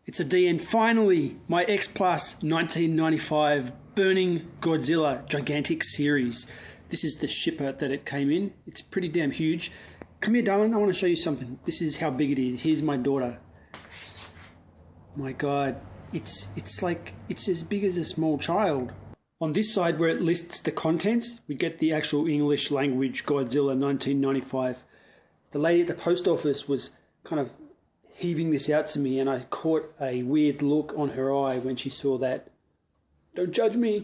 It's odeean. Finally, my X Plus 1995 Burning Godzilla gigantic series. This is the shipper that it came in. It's pretty damn huge. Come here, darling. I want to show you something. This is how big it is. Here's my daughter. My God, it's as big as a small child. On this side where it lists the contents, we get the actual English language Godzilla 1995. The lady at the post office was kind of heaving this out to me, and I caught a weird look on her eye when she saw that. Don't judge me.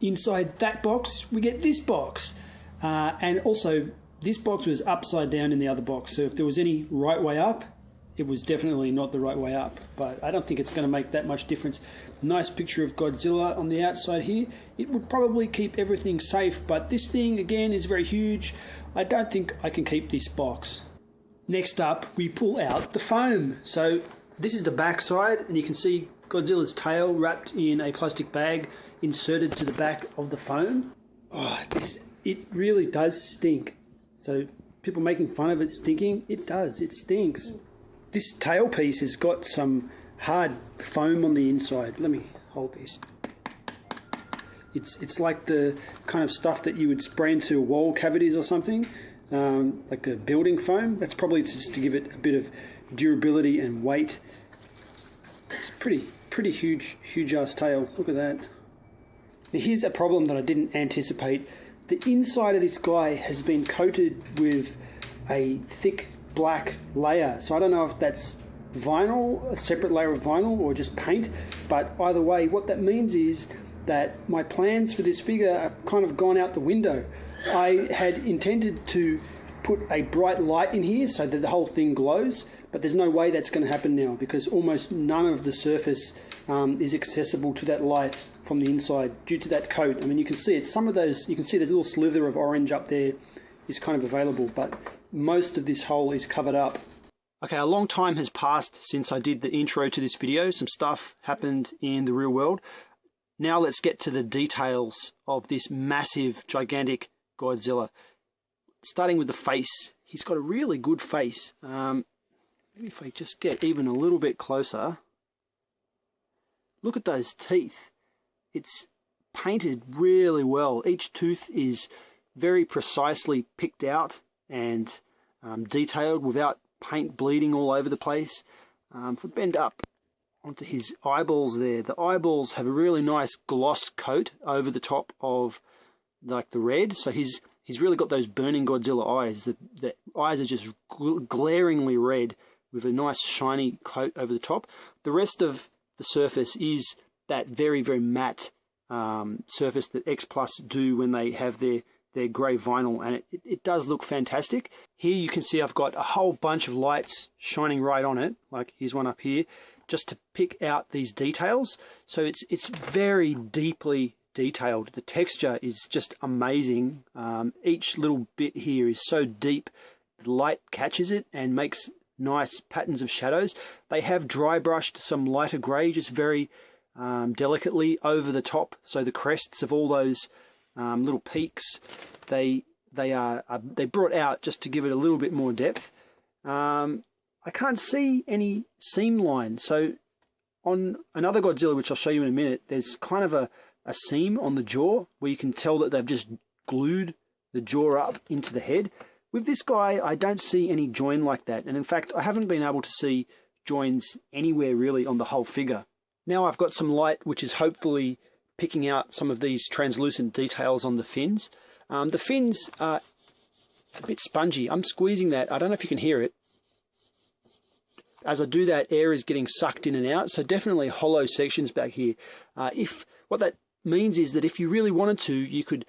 Inside that box, we get this box. And also, this box was upside down in the other box, so if there was any right way up, it was definitely not the right way up. But I don't think it's going to make that much difference. Nice picture of Godzilla on the outside here. It would probably keep everything safe, but this thing, again, is very huge. I don't think I can keep this box. Next up, we pull out the foam. So this is the back side, and you can see Godzilla's tail wrapped in a plastic bag inserted to the back of the foam. Oh, it really does stink. So people making fun of it stinking, it does, it stinks. This tail piece has got some hard foam on the inside. Let me hold this. It's like the kind of stuff that you would spray into wall cavities or something. Like a building foam. That's probably just to give it a bit of durability and weight. It's pretty huge ass tail. Look at that. Now here's a problem that I didn't anticipate. The inside of this guy has been coated with a thick black layer. So I don't know if that's vinyl, a separate layer of vinyl, or just paint. But either way, what that means is that my plans for this figure have kind of gone out the window. I had intended to put a bright light in here so that the whole thing glows, but there's no way that's going to happen now because almost none of the surface is accessible to that light from the inside due to that coat. I mean, you can see it. Some of those, you can see there's a little slither of orange up there is kind of available, but most of this hole is covered up. Okay, a long time has passed since I did the intro to this video. Some stuff happened in the real world. Now let's get to the details of this massive, gigantic Godzilla. Starting with the face. He's got a really good face. Maybe if I just get even a little bit closer. Look at those teeth. It's painted really well. Each tooth is very precisely picked out and detailed without paint bleeding all over the place. If we bend up onto his eyeballs there, the eyeballs have a really nice gloss coat over the top of like the red. So he's really got those Burning Godzilla eyes. The eyes are just glaringly red with a nice shiny coat over the top. The rest of the surface is that very, very matte surface that X Plus do when they have their grey vinyl, and it does look fantastic. Here you can see I've got a whole bunch of lights shining right on it, like here's one up here, just to pick out these details. So it's very deeply detailed. The texture is just amazing. Each little bit here is so deep, the light catches it and makes nice patterns of shadows. They have dry brushed some lighter grey just very delicately over the top, so the crests of all those little peaks they brought out just to give it a little bit more depth. I can't see any seam line. So on another Godzilla, which I'll show you in a minute, there's kind of a seam on the jaw where you can tell that they've just glued the jaw up into the head. With this guy, I don't see any join like that. And in fact, I haven't been able to see joins anywhere really on the whole figure. Now I've got some light which is hopefully picking out some of these translucent details on the fins. The fins are a bit spongy. I'm squeezing that. I don't know if you can hear it. As I do that, air is getting sucked in and out, so definitely hollow sections back here. What that means is that if you really wanted to, you could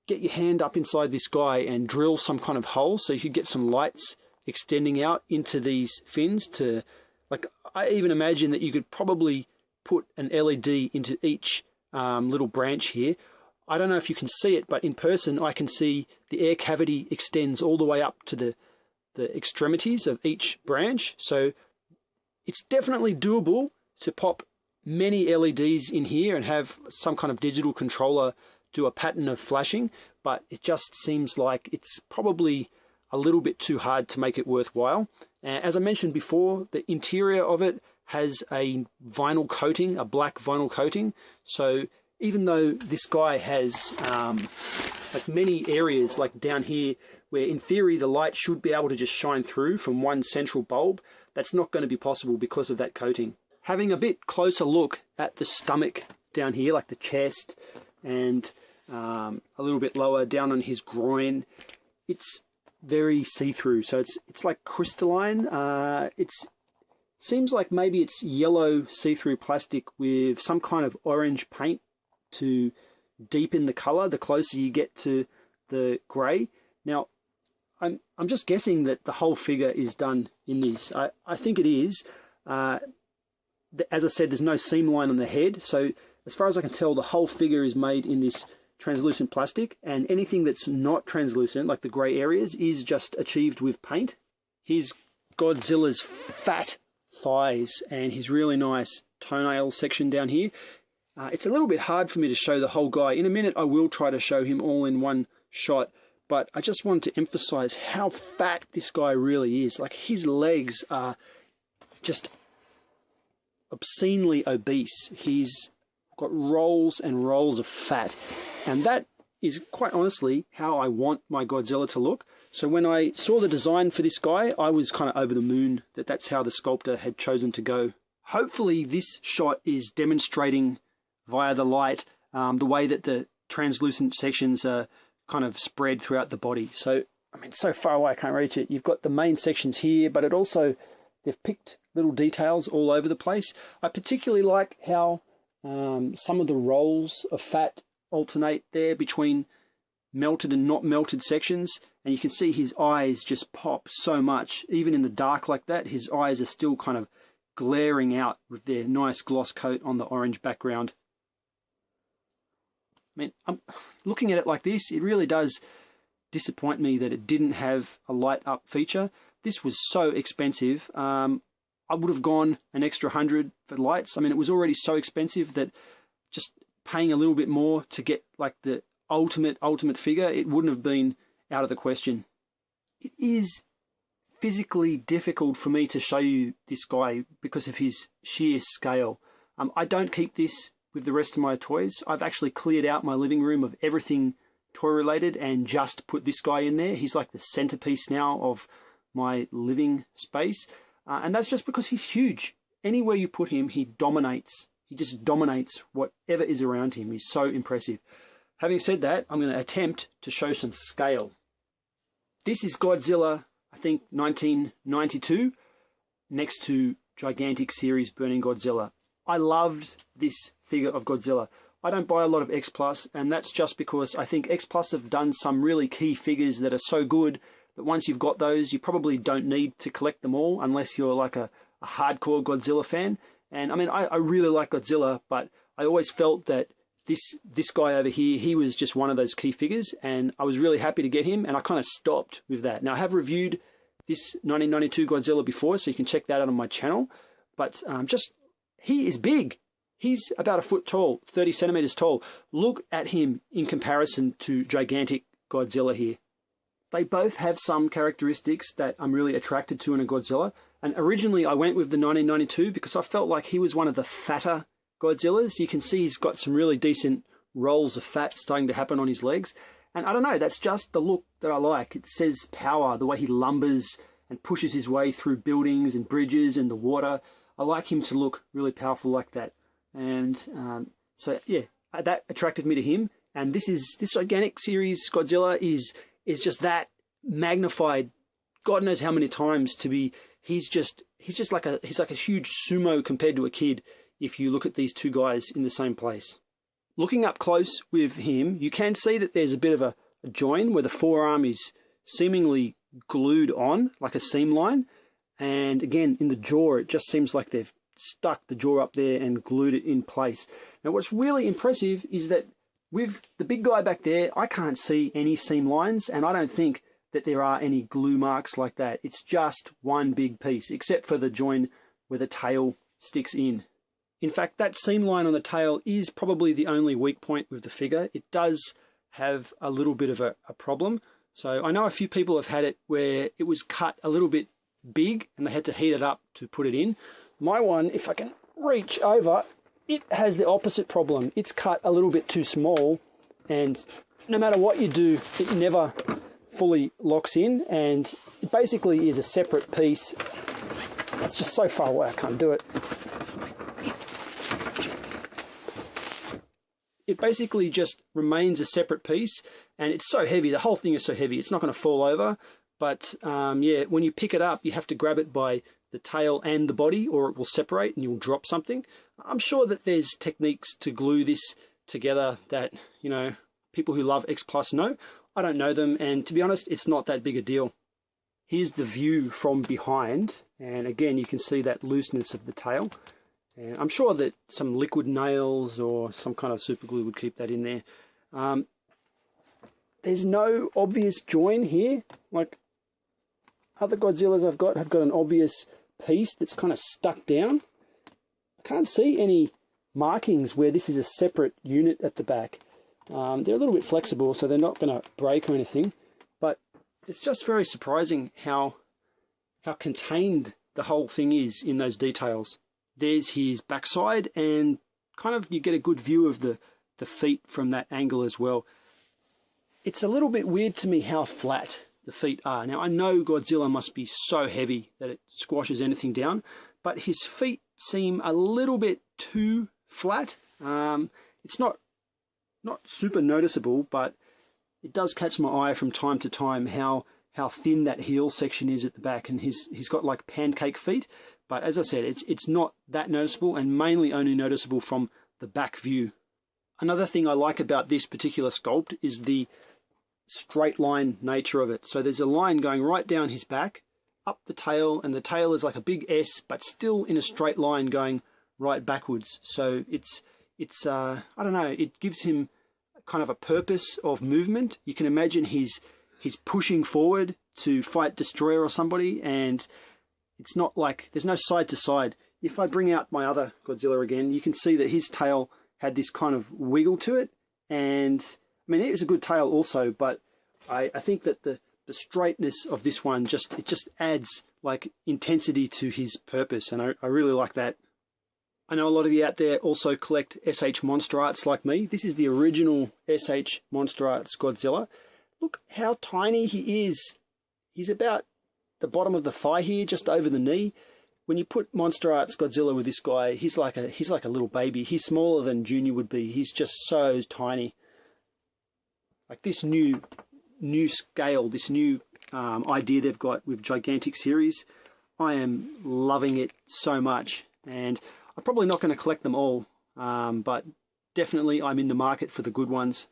get your hand up inside this guy and drill some kind of hole, so you could get some lights extending out into these fins to, like, I even imagine that you could probably put an LED into each little branch here. I don't know if you can see it, but in person I can see the air cavity extends all the way up to the extremities of each branch. So it's definitely doable to pop many LEDs in here and have some kind of digital controller do a pattern of flashing, but it just seems like it's probably a little bit too hard to make it worthwhile. As I mentioned before, the interior of it has a vinyl coating, a black vinyl coating. So even though this guy has like many areas like down here where in theory the light should be able to just shine through from one central bulb, that's not going to be possible because of that coating. Having a bit closer look at the stomach down here, like the chest, and a little bit lower down on his groin, it's very see-through. So it's like crystalline. It seems like maybe it's yellow see-through plastic with some kind of orange paint to deepen the color the closer you get to the gray. Now, I'm just guessing that the whole figure is done in this. I think it is. As I said, there's no seam line on the head, so as far as I can tell, the whole figure is made in this translucent plastic, and anything that's not translucent, like the grey areas, is just achieved with paint. Here's Godzilla's fat thighs and his really nice toenail section down here. It's a little bit hard for me to show the whole guy. In a minute, I will try to show him all in one shot, but I just wanted to emphasize how fat this guy really is. Like, his legs are just obscenely obese. He's got rolls and rolls of fat, and that is quite honestly how I want my Godzilla to look. So when I saw the design for this guy, I was kind of over the moon that that's how the sculptor had chosen to go. Hopefully this shot is demonstrating via the light the way that the translucent sections are kind of spread throughout the body. So, I mean, so far away I can't reach it. You've got the main sections here, but it also, they've picked little details all over the place. I particularly like how some of the rolls of fat alternate there between melted and not melted sections, and you can see his eyes just pop so much. Even in the dark like that, his eyes are still kind of glaring out with their nice gloss coat on the orange background. I mean, I'm looking at it like this, it really does disappoint me that it didn't have a light up feature. This was so expensive. I would have gone an extra $100 for lights. I mean, it was already so expensive that just paying a little bit more to get like the ultimate figure, it wouldn't have been out of the question. It is physically difficult for me to show you this guy because of his sheer scale. I don't keep this with the rest of my toys. I've actually cleared out my living room of everything toy related and just put this guy in there. He's like the centerpiece now of my living space. And that's just because he's huge. Anywhere you put him, he dominates. He just dominates whatever is around him. He's so impressive. Having said that, I'm going to attempt to show some scale. This is Godzilla, I think 1992, next to gigantic series Burning Godzilla. I loved this figure of Godzilla. I don't buy a lot of X Plus, and that's just because I think X Plus have done some really key figures that are so good that once you've got those, you probably don't need to collect them all unless you're like a hardcore Godzilla fan. And I mean, I really like Godzilla, but I always felt that this guy over here, he was just one of those key figures, and I was really happy to get him, and I kind of stopped with that. Now, I have reviewed this 1992 Godzilla before, so you can check that out on my channel, but he is big. He's about 1 foot tall, 30 centimeters tall. Look at him in comparison to gigantic Godzilla here. They both have some characteristics that I'm really attracted to in a Godzilla. And originally I went with the 1992 because I felt like he was one of the fatter Godzillas. You can see he's got some really decent rolls of fat starting to happen on his legs. And I don't know, that's just the look that I like. It says power, the way he lumbers and pushes his way through buildings and bridges and the water. I like him to look really powerful like that. And so, yeah, that attracted me to him. And this gigantic series Godzilla is just that magnified, God knows how many times to be. He's like a huge sumo compared to a kid if you look at these two guys in the same place. Looking up close with him, you can see that there's a bit of a join where the forearm is seemingly glued on, like a seam line. And again, in the jaw, it just seems like they've stuck the jaw up there and glued it in place. Now, what's really impressive is that with the big guy back there, I can't see any seam lines, and I don't think that there are any glue marks like that. It's just one big piece, except for the join where the tail sticks in. In fact, that seam line on the tail is probably the only weak point with the figure. It does have a little bit of a problem. So I know a few people have had it where it was cut a little bit big and they had to heat it up to put it in. My one, if I can reach over, it has the opposite problem. It's cut a little bit too small, and no matter what you do, it never fully locks in, and it basically is a separate piece. It's just so far away, I can't do it. It basically just remains a separate piece, and it's so heavy, the whole thing is so heavy, it's not going to fall over, but yeah, when you pick it up, you have to grab it by the tail and the body, or it will separate and you'll drop something. I'm sure that there's techniques to glue this together that, you know, people who love X Plus know. I don't know them, and to be honest, it's not that big a deal. Here's the view from behind, and again, you can see that looseness of the tail. And I'm sure that some liquid nails or some kind of super glue would keep that in there. There's no obvious join here. Like other Godzillas I've got have got an obvious piece that's kind of stuck down. I can't see any markings where this is a separate unit at the back. They're a little bit flexible, so they're not going to break or anything. But it's just very surprising how contained the whole thing is in those details. There's his backside, and kind of you get a good view of the feet from that angle as well. It's a little bit weird to me how flat the feet are. Now, I know Godzilla must be so heavy that it squashes anything down, but his feet seem a little bit too flat. It's not super noticeable, but it does catch my eye from time to time how thin that heel section is at the back, and he's got like pancake feet. But as I said, it's not that noticeable, and mainly only noticeable from the back view. Another thing I like about this particular sculpt is the straight line nature of it. So there's a line going right down his back, up the tail, and the tail is like a big S, but still in a straight line going right backwards. So it's I don't know, it gives him kind of a purpose of movement. You can imagine he's pushing forward to fight Destroyer or somebody, and it's not like, there's no side to side. If I bring out my other Godzilla again, you can see that his tail had this kind of wiggle to it. And I mean, it was a good tail also, but I think that the straightness of this one just adds like intensity to his purpose, and I really like that. I know a lot of you out there also collect S.H.Monsterarts like me. This is the original S.H.Monsterarts Godzilla. Look how tiny he is. He's about the bottom of the thigh here, just over the knee. When you put Monsterarts Godzilla with this guy, he's like a little baby. He's smaller than Junior would be. He's just so tiny. Like this new scale, this new idea they've got with gigantic series, I am loving it so much. And I'm probably not going to collect them all, but definitely I'm in the market for the good ones.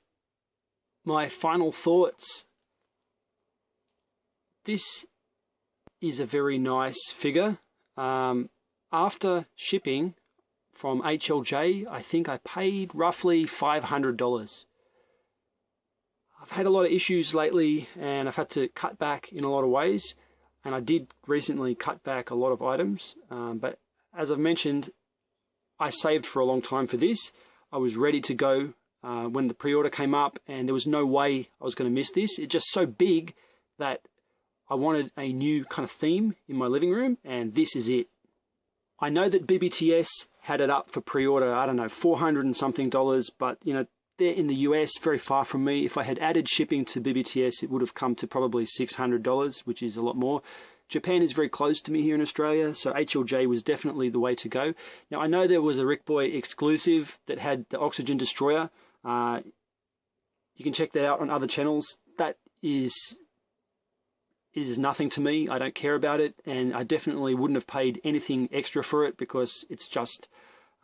My final thoughts. This is a very nice figure. After shipping from HLJ, I think I paid roughly $500. I've had a lot of issues lately, and I've had to cut back in a lot of ways, and I did recently cut back a lot of items, but as I've mentioned, I saved for a long time for this. I was ready to go when the pre-order came up, and there was no way I was going to miss this. It's just so big that I wanted a new kind of theme in my living room, and this is it. I know that BBTS had it up for pre-order, I don't know, $400 and something, but you know, they're in the US, very far from me. If I had added shipping to BBTS, it would have come to probably $600, which is a lot more. Japan is very close to me here in Australia, so HLJ was definitely the way to go. Now, I know there was a Rick Boy exclusive that had the Oxygen Destroyer. You can check that out on other channels. That is nothing to me. I don't care about it, and I definitely wouldn't have paid anything extra for it because it's just,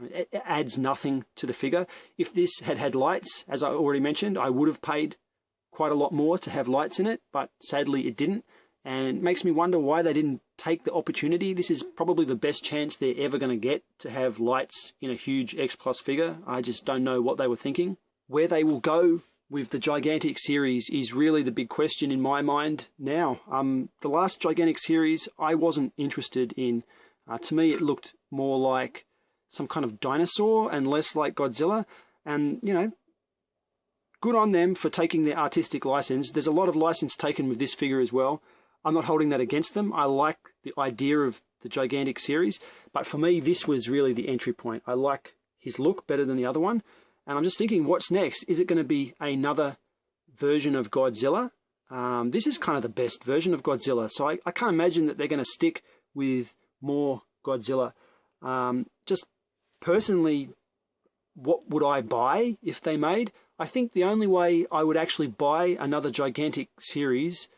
it adds nothing to the figure. If this had lights, as I already mentioned, I would have paid quite a lot more to have lights in it, but sadly it didn't. And it makes me wonder why they didn't take the opportunity. This is probably the best chance they're ever going to get to have lights in a huge X Plus figure. I just don't know what they were thinking. Where they will go with the gigantic series is really the big question in my mind now. The last gigantic series I wasn't interested in. To me it looked more like some kind of dinosaur and less like Godzilla. And, you know, good on them for taking their artistic license. There's a lot of license taken with this figure as well. I'm not holding that against them. I like the idea of the gigantic series. But for me, this was really the entry point. I like his look better than the other one. And I'm just thinking, what's next? Is it going to be another version of Godzilla? This is kind of the best version of Godzilla. So I can't imagine that they're going to stick with more Godzilla. Just personally, what would I buy if they made? I think the only way I would actually buy another gigantic series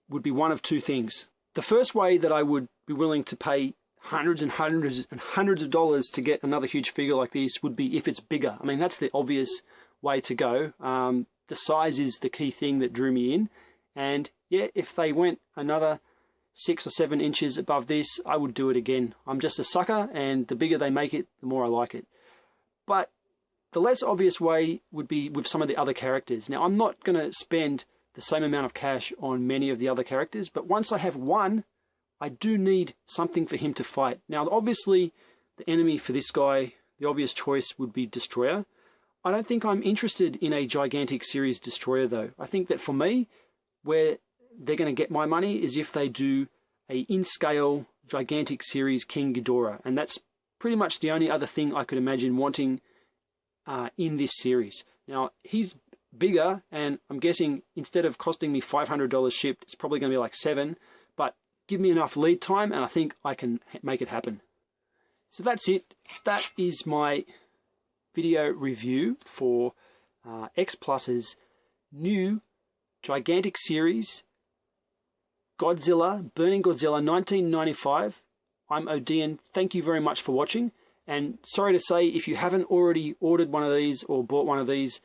would be one of two things. The first way that I would be willing to pay hundreds and hundreds and hundreds of dollars to get another huge figure like this would be if it's bigger. I mean, that's the obvious way to go. The size is the key thing that drew me in. And yeah, if they went another 6 or 7 inches above this, I would do it again. I'm just a sucker, and the bigger they make it, the more I like it. But the less obvious way would be with some of the other characters. Now, I'm not going to spend the same amount of cash on many of the other characters, but once I have one, I do need something for him to fight. Now, obviously, the enemy for this guy, the obvious choice would be Destroyer. I don't think I'm interested in a gigantic series Destroyer, though. I think that for me, where they're going to get my money is if they do a in-scale gigantic series King Ghidorah, and that's pretty much the only other thing I could imagine wanting in this series. Now, he's bigger, and I'm guessing instead of costing me $500 shipped, it's probably going to be like $7, but give me enough lead time and I think I can make it happen. So that's it. That is my video review for X Plus's new gigantic series, Godzilla, Burning Godzilla 1995. I'm Odeean. Thank you very much for watching. And sorry to say, if you haven't already ordered one of these or bought one of these,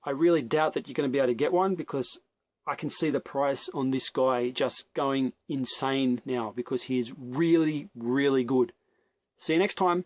I really doubt that you're going to be able to get one, because I can see the price on this guy just going insane now because he is really, really good. See you next time.